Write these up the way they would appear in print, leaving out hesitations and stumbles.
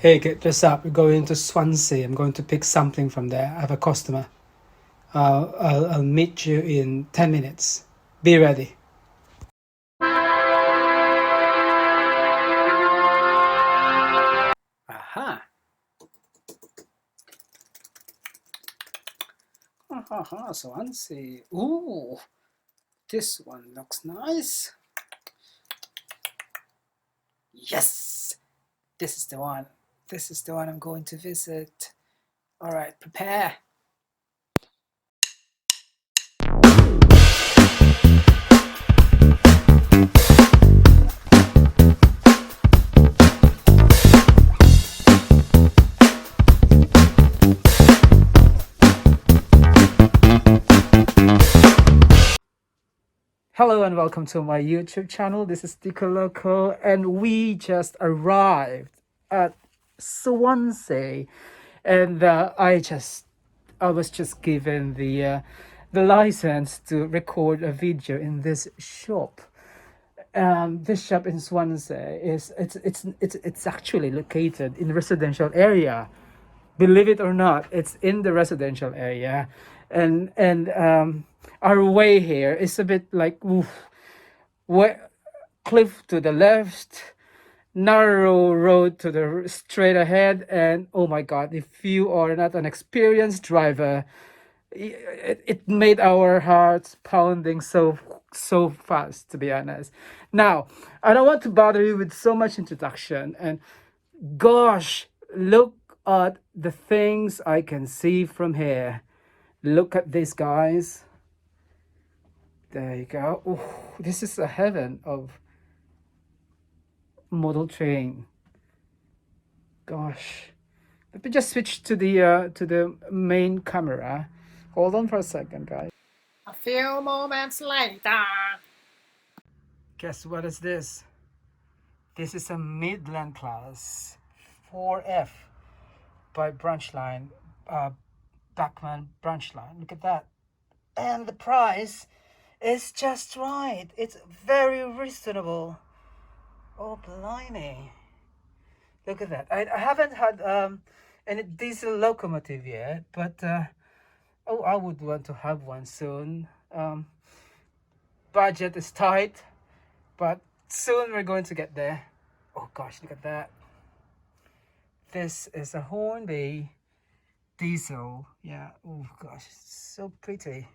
Hey, get dressed up. We're going to Swansea. I'm going to pick something from there. I have a customer. I'll meet you in 10 minutes. Be ready. Aha. Aha, Swansea. Ooh, this one looks nice. Yes, this is the one. This is the one I'm going to visit. All right, prepare. Hello and welcome to my YouTube channel. This is Diko Loco, and we just arrived at Swansea, and I was just given the license to record a video in this shop. This shop in Swansea it's actually located in residential area. Believe it or not, it's in the residential area, and our way here is a bit like cliff to the left, narrow road to the straight ahead, and oh my god, if you are not an experienced driver, it made our hearts pounding so fast, to be honest. Now, I don't want to bother you with so much introduction, and gosh, look at the things I can see from here. Look at this, guys. There you go. Ooh, this is a heaven of model train. Gosh, let me just switch to the main camera. Hold on for a second, guys. A few moments later. Guess what is this? This is a Midland class 4F by branch line, Bachman branch line. Look at that. And the price is just right. It's very reasonable. Oh, blimey. Look at that. I haven't had any diesel locomotive yet, but oh, I would want to have one soon. Budget is tight, but soon we're going to get there. Oh gosh, look at that. This is a Hornby diesel. Yeah, oh gosh, it's so pretty.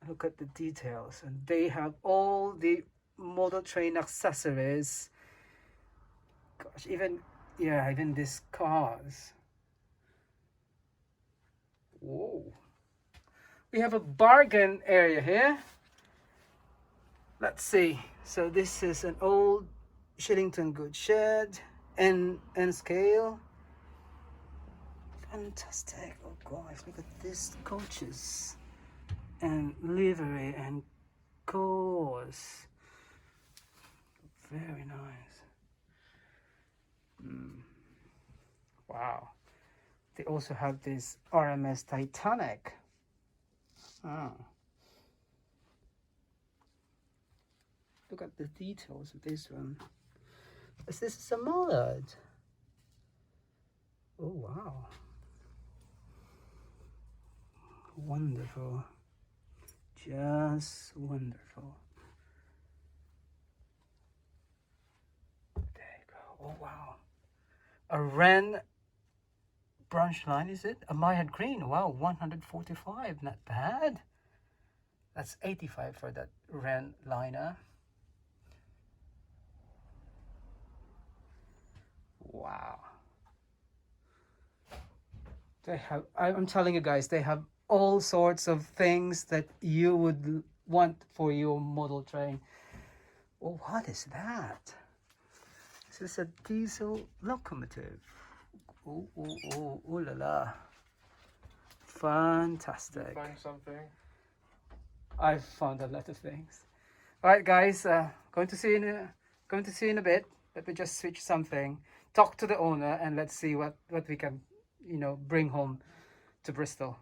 Look at the details, and they have all the model train accessories. Gosh, even these cars. Whoa. We have a bargain area here. Let's see. So this is an old Shillington goods shed and scale. Fantastic. Oh gosh, look at these coaches and livery and cars. Very nice. Wow. They also have this RMS Titanic. Oh. Look at the details of this one. This is a mallard. Oh wow. Wonderful. Just wonderful. There you go. Oh wow. A Wren branch line, is it? A Mayad green. Wow, 145. Not bad. That's 85 for that Wren liner. Wow. They have, I'm telling you guys, they have all sorts of things that you would want for your model train. Oh, what is that? This is a diesel locomotive. Oh, la la. Fantastic. Find something. I've found a lot of things. All right, guys, going to see you in a bit. Let me just switch something, talk to the owner, and let's see what we can, bring home to Bristol.